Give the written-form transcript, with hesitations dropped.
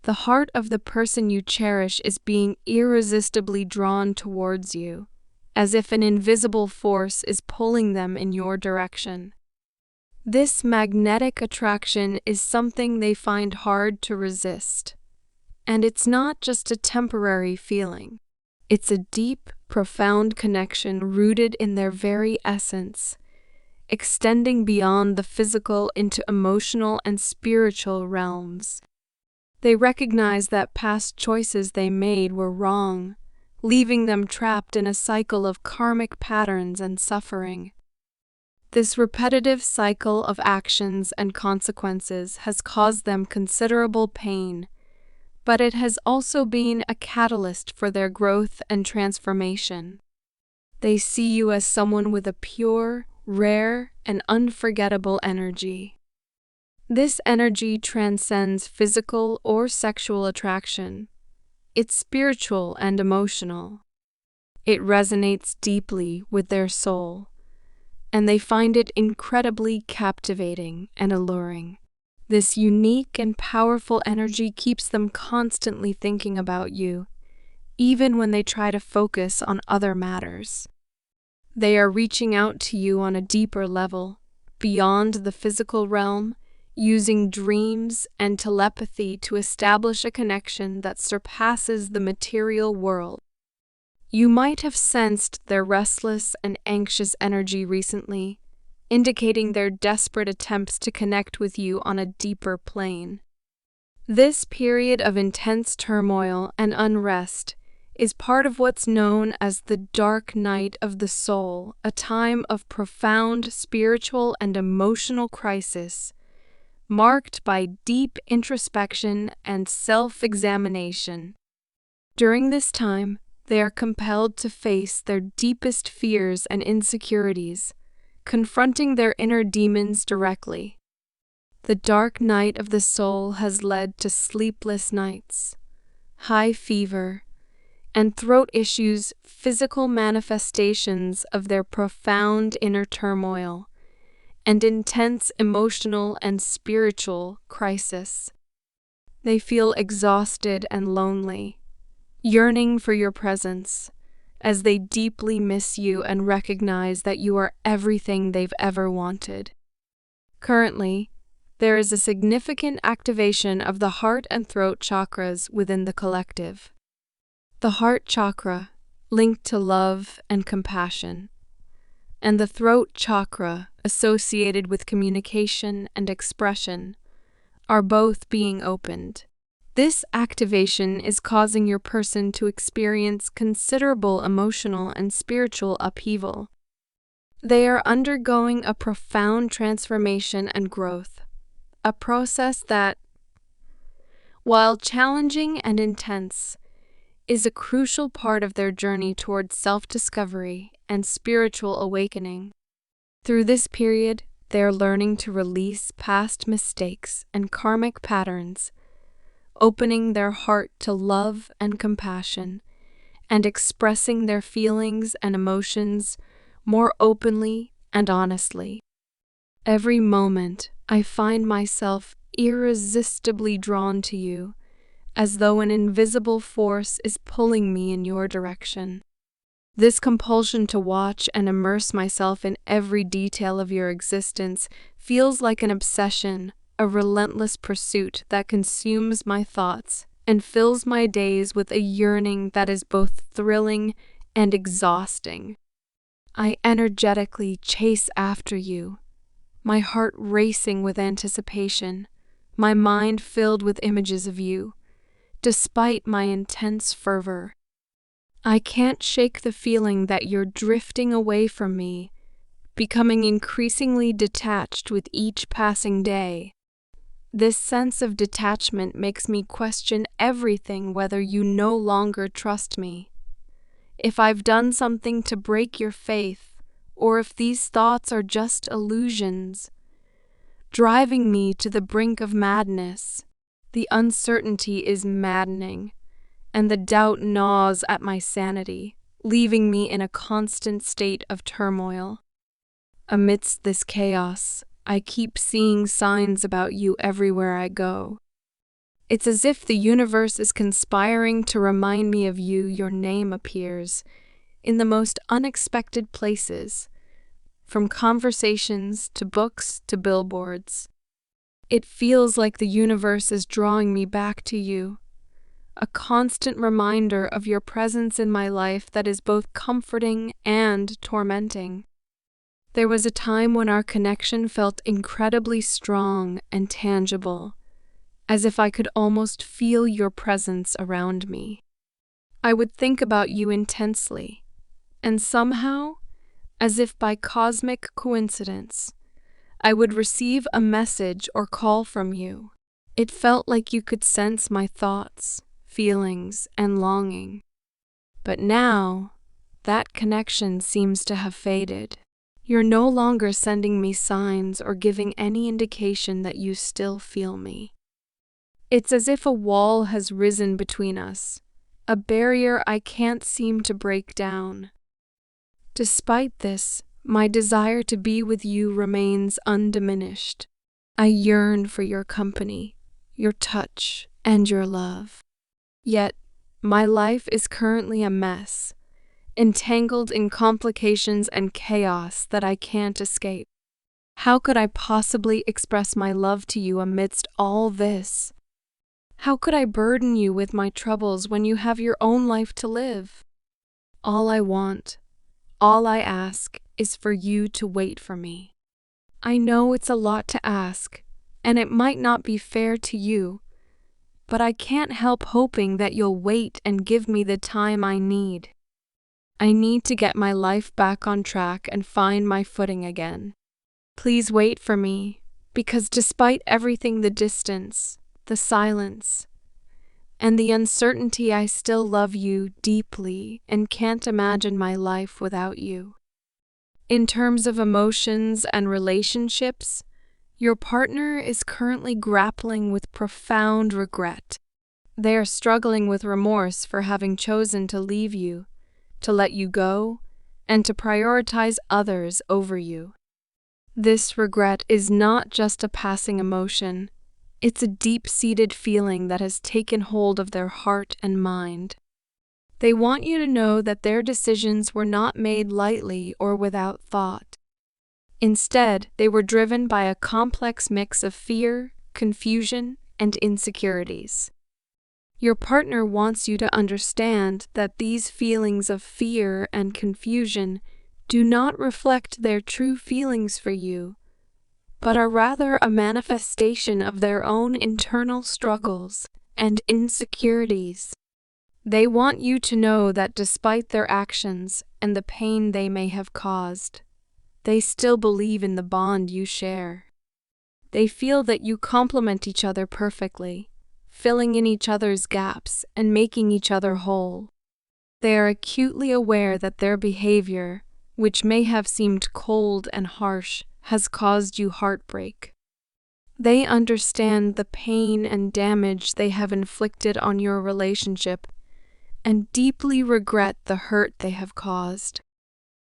The heart of the person you cherish is being irresistibly drawn towards you, as if an invisible force is pulling them in your direction. This magnetic attraction is something they find hard to resist. And it's not just a temporary feeling. It's a deep, profound connection rooted in their very essence, extending beyond the physical into emotional and spiritual realms. They recognize that past choices they made were wrong, leaving them trapped in a cycle of karmic patterns and suffering. This repetitive cycle of actions and consequences has caused them considerable pain, but it has also been a catalyst for their growth and transformation. They see you as someone with a pure, rare, and unforgettable energy. This energy transcends physical or sexual attraction. It's spiritual and emotional. It resonates deeply with their soul, and they find it incredibly captivating and alluring. This unique and powerful energy keeps them constantly thinking about you, even when they try to focus on other matters. They are reaching out to you on a deeper level, beyond the physical realm, using dreams and telepathy to establish a connection that surpasses the material world. You might have sensed their restless and anxious energy recently, indicating their desperate attempts to connect with you on a deeper plane. This period of intense turmoil and unrest is part of what's known as the dark night of the soul, a time of profound spiritual and emotional crisis, marked by deep introspection and self-examination. During this time, they are compelled to face their deepest fears and insecurities, confronting their inner demons directly. The dark night of the soul has led to sleepless nights, high fever, and throat issues, physical manifestations of their profound inner turmoil, and intense emotional and spiritual crisis. They feel exhausted and lonely, yearning for your presence, as they deeply miss you and recognize that you are everything they've ever wanted. Currently, there is a significant activation of the heart and throat chakras within the collective. The heart chakra, linked to love and compassion, and the throat chakra, associated with communication and expression, are both being opened. This activation is causing your person to experience considerable emotional and spiritual upheaval. They are undergoing a profound transformation and growth, a process that, while challenging and intense, is a crucial part of their journey towards self-discovery and spiritual awakening. Through this period, they are learning to release past mistakes and karmic patterns, opening their heart to love and compassion, and expressing their feelings and emotions more openly and honestly. Every moment, I find myself irresistibly drawn to you, as though an invisible force is pulling me in your direction. This compulsion to watch and immerse myself in every detail of your existence feels like an obsession, a relentless pursuit that consumes my thoughts and fills my days with a yearning that is both thrilling and exhausting. I energetically chase after you, my heart racing with anticipation, my mind filled with images of you. Despite my intense fervor, I can't shake the feeling that you're drifting away from me, becoming increasingly detached with each passing day. This sense of detachment makes me question everything, whether you no longer trust me, if I've done something to break your faith, or if these thoughts are just illusions, driving me to the brink of madness. The uncertainty is maddening, and the doubt gnaws at my sanity, leaving me in a constant state of turmoil. Amidst this chaos, I keep seeing signs about you everywhere I go. It's as if the universe is conspiring to remind me of you. Your name appears in the most unexpected places, from conversations to books to billboards. It feels like the universe is drawing me back to you, a constant reminder of your presence in my life that is both comforting and tormenting. There was a time when our connection felt incredibly strong and tangible, as if I could almost feel your presence around me. I would think about you intensely, and somehow, as if by cosmic coincidence, I would receive a message or call from you. It felt like you could sense my thoughts, feelings, and longing. But now, that connection seems to have faded. You're no longer sending me signs or giving any indication that you still feel me. It's as if a wall has risen between us, a barrier I can't seem to break down. Despite this, my desire to be with you remains undiminished. I yearn for your company, your touch, and your love. Yet, my life is currently a mess, entangled in complications and chaos that I can't escape. How could I possibly express my love to you amidst all this? How could I burden you with my troubles when you have your own life to live? All I want, all I ask, is for you to wait for me. I know it's a lot to ask, and it might not be fair to you, but I can't help hoping that you'll wait and give me the time I need. I need to get my life back on track and find my footing again. Please wait for me, because despite everything, the distance, the silence, and the uncertainty, I still love you deeply and can't imagine my life without you. In terms of emotions and relationships, your partner is currently grappling with profound regret. They are struggling with remorse for having chosen to leave you, to let you go, and to prioritize others over you. This regret is not just a passing emotion, it's a deep-seated feeling that has taken hold of their heart and mind. They want you to know that their decisions were not made lightly or without thought. Instead, they were driven by a complex mix of fear, confusion, and insecurities. Your partner wants you to understand that these feelings of fear and confusion do not reflect their true feelings for you, but are rather a manifestation of their own internal struggles and insecurities. They want you to know that despite their actions and the pain they may have caused, they still believe in the bond you share. They feel that you complement each other perfectly, filling in each other's gaps and making each other whole. They are acutely aware that their behavior, which may have seemed cold and harsh, has caused you heartbreak. They understand the pain and damage they have inflicted on your relationship and deeply regret the hurt they have caused.